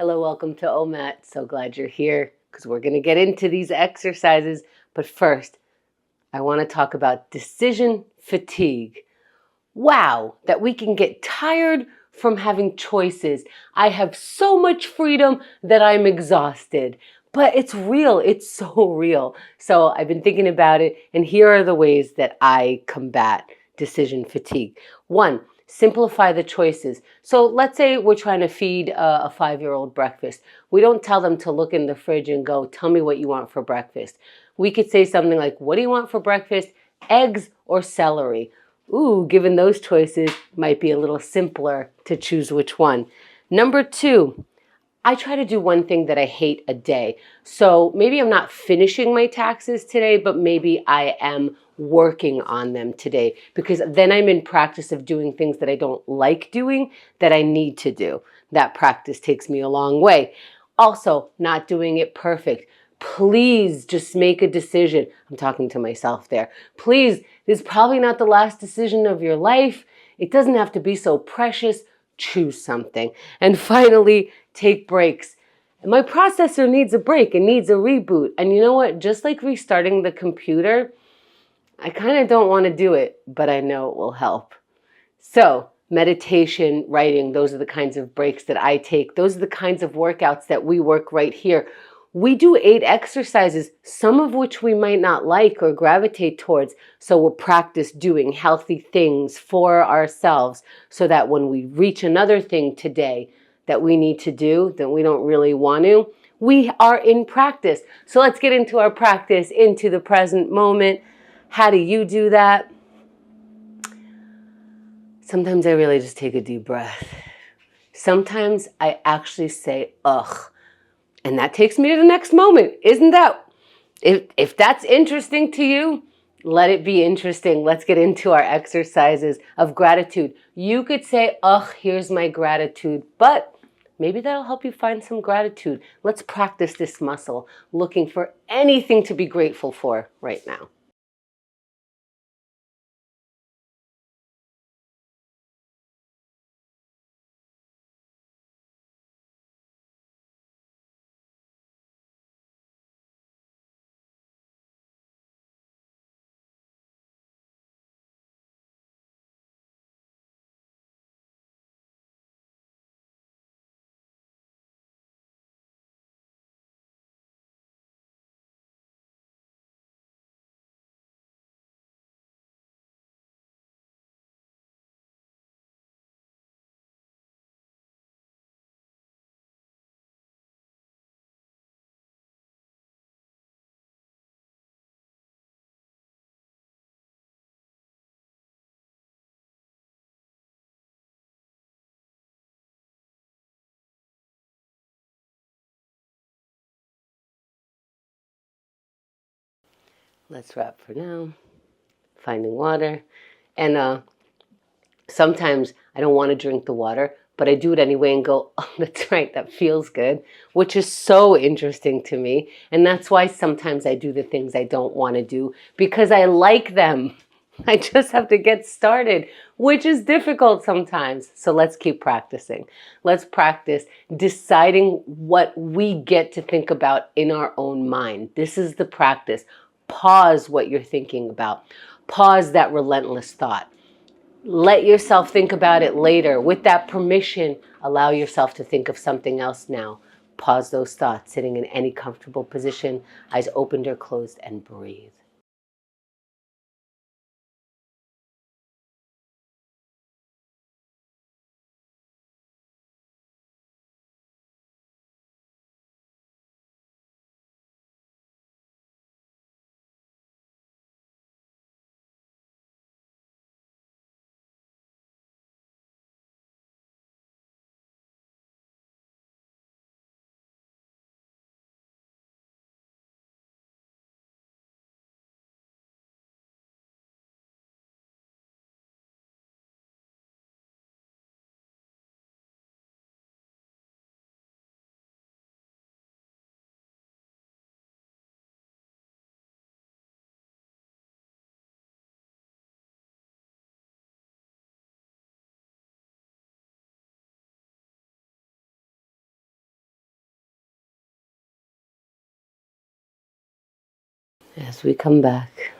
Hello, welcome to OMAT. So glad you're here because we're going to get into these exercises. But first, I want to talk about decision fatigue. Wow, that we can get tired from having choices. I have so much freedom that I'm exhausted. But it's real. It's so real. So I've been thinking about it, and here are the ways that I combat decision fatigue. One, simplify the choices. So let's say we're trying to feed a 5-year-old breakfast. We don't tell them to look in the fridge and go, tell me what you want for breakfast. We could say something like, what do you want for breakfast? Eggs or celery? Ooh, given those choices, might be a little simpler to choose which one. Number two, I try to do one thing that I hate a day. So maybe I'm not finishing my taxes today, but maybe I am working on them today, because then I'm in practice of doing things that I don't like doing that I need to do. That practice takes me a long way. Also, not doing it perfect. Please just make a decision. I'm talking to myself there. Please, this is probably not the last decision of your life. It doesn't have to be so precious. Choose something. And finally, take breaks. My processor needs a break. It needs a reboot. And you know what? Just like restarting the computer, I kind of don't want to do it, but I know it will help. So meditation, writing, those are the kinds of breaks that I take. Those are the kinds of workouts that we work right here. We do 8 exercises, some of which we might not like or gravitate towards. So we'll practice doing healthy things for ourselves so that when we reach another thing today that we need to do, that we don't really want to, we are in practice. So let's get into our practice, into the present moment. How do you do that? Sometimes I really just take a deep breath. Sometimes I actually say, ugh. And that takes me to the next moment. Isn't that, if that's interesting to you, let it be interesting. Let's get into our exercises of gratitude. You could say, ugh, here's my gratitude, but maybe that'll help you find some gratitude. Let's practice this muscle, looking for anything to be grateful for right now. Let's wrap for now. Finding water. And sometimes I don't want to drink the water, but I do it anyway and go, oh, that's right, that feels good, which is so interesting to me. And that's why sometimes I do the things I don't want to do, because I like them. I just have to get started, which is difficult sometimes. So let's keep practicing. Let's practice deciding what we get to think about in our own mind. This is the practice. Pause what you're thinking about. Pause that relentless thought. Let yourself think about it later. With that permission, allow yourself to think of something else now. Pause those thoughts, sitting in any comfortable position, eyes opened or closed, and breathe. As we come back,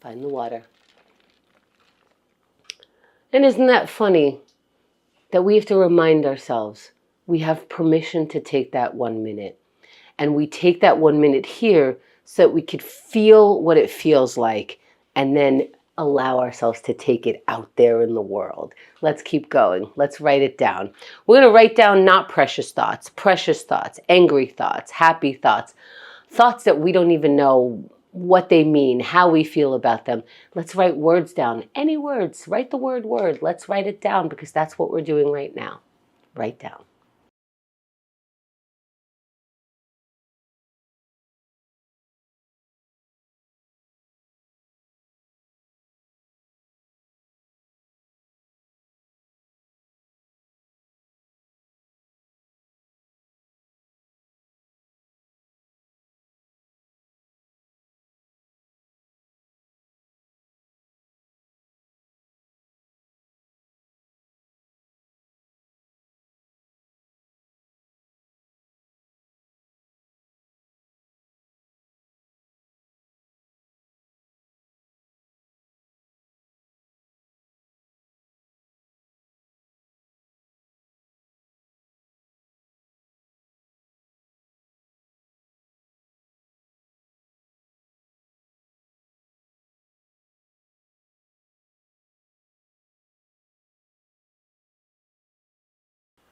find the water. And isn't that funny that we have to remind ourselves we have permission to take that 1 minute. And we take that 1 minute here so that we could feel what it feels like and then allow ourselves to take it out there in the world. Let's keep going. Let's write it down. We're going to write down not precious thoughts, angry thoughts, happy thoughts, thoughts that we don't even know what they mean, how we feel about them. Let's write words down. Any words. Write the word word. Let's write it down because that's what we're doing right now. Write down.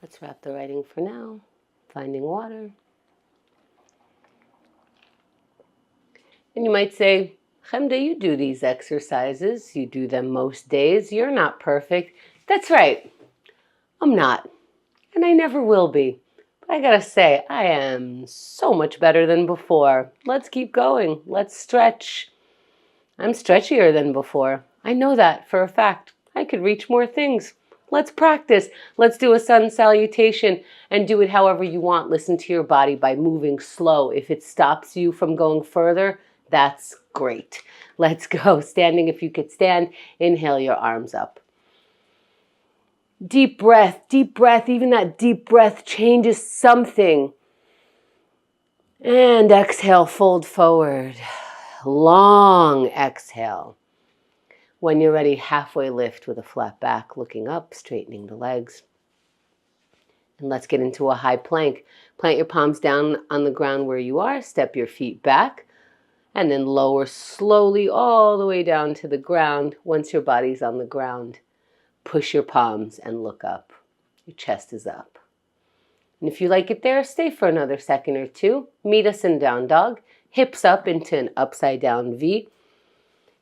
Let's wrap the writing for now. Finding water. And you might say, Chemda, you do these exercises. You do them most days. You're not perfect. That's right. I'm not. And I never will be. But I gotta say, I am so much better than before. Let's keep going. Let's stretch. I'm stretchier than before. I know that for a fact. I could reach more things. Let's practice. Let's do a sun salutation and do it however you want. Listen to your body by moving slow. If it stops you from going further, that's great. Let's go. Standing if you could stand. Inhale your arms up. Deep breath, deep breath. Even that deep breath changes something. And exhale, fold forward. Long exhale. When you're ready, halfway lift with a flat back, looking up, straightening the legs. And let's get into a high plank. Plant your palms down on the ground where you are. Step your feet back. And then lower slowly all the way down to the ground. Once your body's on the ground, push your palms and look up. Your chest is up. And if you like it there, stay for another second or two. Meet us in down dog. Hips up into an upside down V.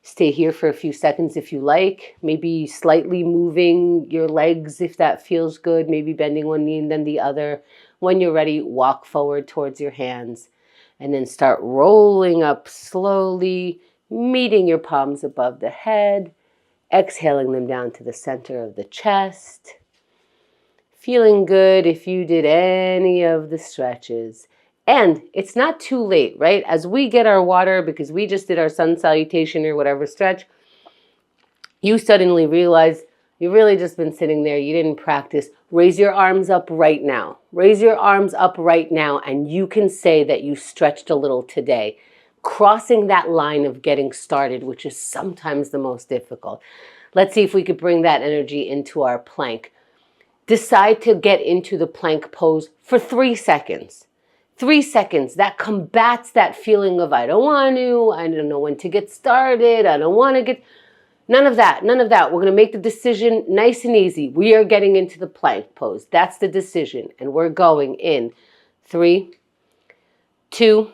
Stay here for a few seconds if you like. Maybe slightly moving your legs if that feels good. Maybe bending one knee and then the other. When you're ready, walk forward towards your hands. And then start rolling up slowly, meeting your palms above the head. Exhaling them down to the center of the chest. Feeling good if you did any of the stretches. And it's not too late, right? As we get our water, because we just did our sun salutation or whatever stretch, you suddenly realize you've really just been sitting there. You didn't practice. Raise your arms up right now. Raise your arms up right now, and you can say that you stretched a little today. Crossing that line of getting started, which is sometimes the most difficult. Let's see if we could bring that energy into our plank. Decide to get into the plank pose for 3 seconds. 3 seconds. That combats that feeling of I don't want to, I don't know when to get started, I don't want to get... None of that. None of that. We're going to make the decision nice and easy. We are getting into the plank pose. That's the decision. And we're going in 3, 2,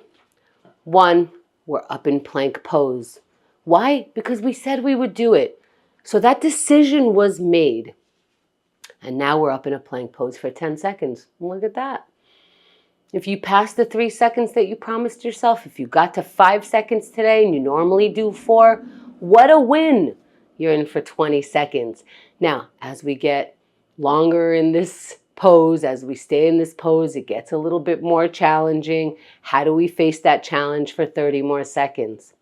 1. We're up in plank pose. Why? Because we said we would do it. So that decision was made. And now we're up in a plank pose for 10 seconds. Look at that. If you passed the 3 seconds that you promised yourself, if you got to 5 seconds today and you normally do 4, what a win. You're in for 20 seconds. Now, as we get longer in this pose, as we stay in this pose, it gets a little bit more challenging. How do we face that challenge for 30 more seconds?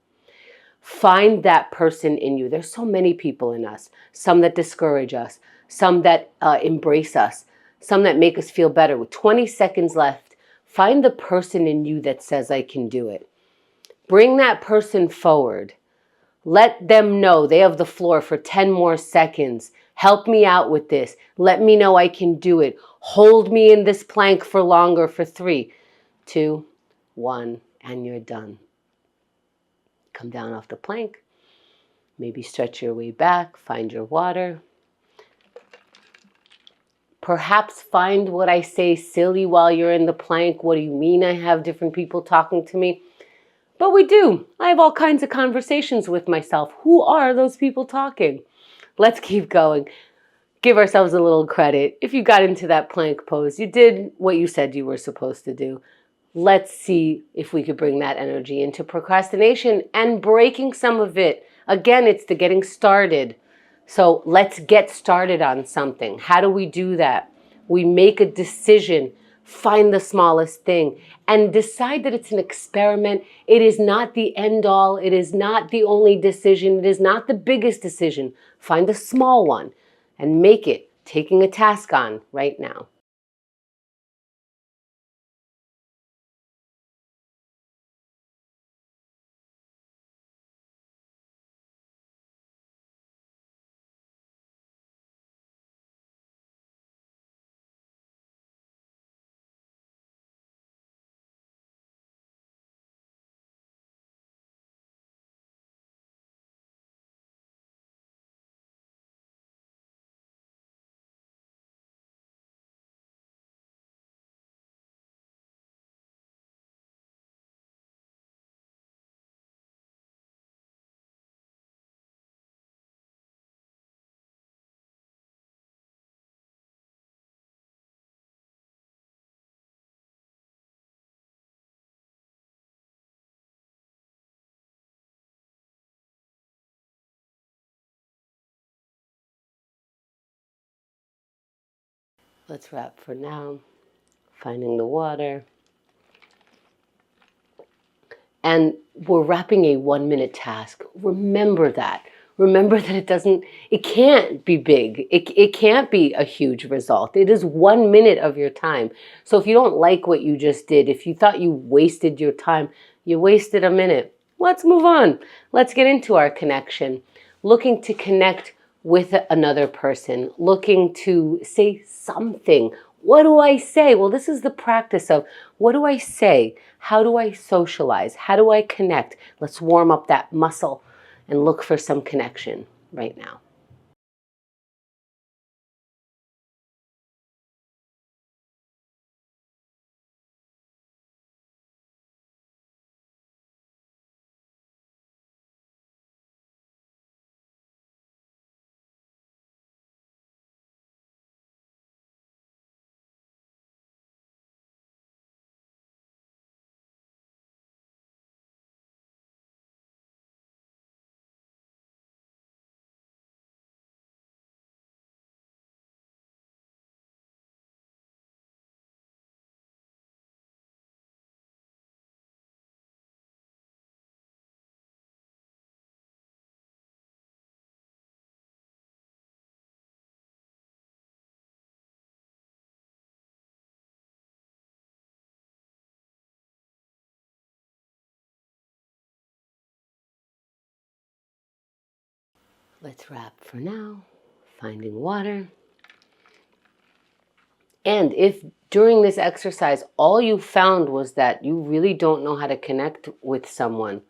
Find that person in you. There's so many people in us. Some that discourage us. Some that embrace us. Some that make us feel better. With 20 seconds left, find the person in you that says, I can do it. Bring that person forward. Let them know they have the floor for 10 more seconds. Help me out with this. Let me know I can do it. Hold me in this plank for longer for 3, 2, 1, and you're done. Come down off the plank. Maybe stretch your way back, find your water. Perhaps find what I say silly while you're in the plank. What do you mean I have different people talking to me? But we do. I have all kinds of conversations with myself. Who are those people talking? Let's keep going. Give ourselves a little credit. If you got into that plank pose, you did what you said you were supposed to do. Let's see if we could bring that energy into procrastination and breaking some of it. Again, it's the getting started. So let's get started on something. How do we do that? We make a decision, find the smallest thing, and decide that it's an experiment. It is not the end all. It is not the only decision. It is not the biggest decision. Find a small one and make it taking a task on right now. Let's wrap for now. Finding the water. And we're wrapping a 1-minute task. Remember that. Remember that it can't be big. It can't be a huge result. It is 1 minute of your time. So if you don't like what you just did, if you thought you wasted your time, you wasted a minute. Let's move on. Let's get into our connection. Looking to connect with another person. Looking to say something. What do I say? Well, this is the practice of what do I say? How do I socialize? How do I connect? Let's warm up that muscle and look for some connection right now. Let's wrap for now. Finding water. And if during this exercise, all you found was that you really don't know how to connect with someone,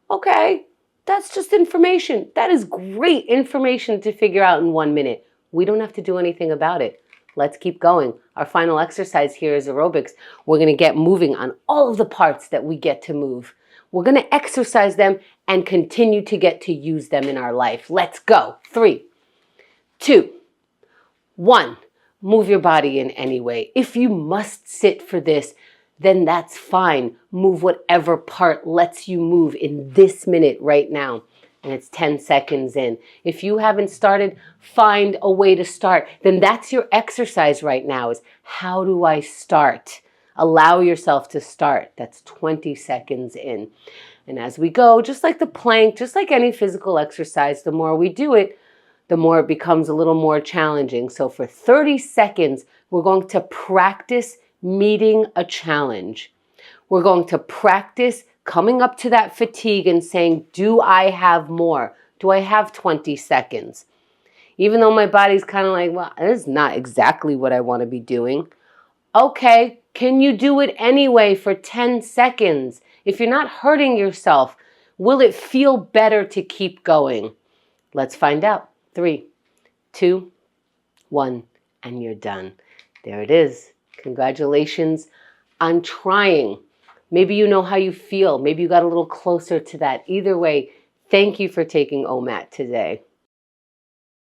okay, that's just information. That is great information to figure out in 1 minute. We don't have to do anything about it. Let's keep going. Our final exercise here is aerobics. We're going to get moving on all of the parts that we get to move. We're going to exercise them and continue to get to use them in our life. Let's go. 3, 2, 1. Move your body in any way. If you must sit for this, then that's fine. Move whatever part lets you move in this minute right now. And it's 10 seconds in. If you haven't started, find a way to start. Then that's your exercise right now is how do I start? Allow yourself to start. That's 20 seconds in. And as we go, just like the plank, just like any physical exercise, the more we do it, the more it becomes a little more challenging. So for 30 seconds, we're going to practice meeting a challenge. We're going to practice coming up to that fatigue and saying, do I have more? Do I have 20 seconds? Even though my body's kind of like, well, this is not exactly what I want to be doing. Okay, can you do it anyway for 10 seconds? If you're not hurting yourself, will it feel better to keep going? Let's find out. 3, 2, 1, and you're done. There it is. Congratulations on trying. Maybe you know how you feel. Maybe you got a little closer to that. Either way, thank you for taking OMAT today.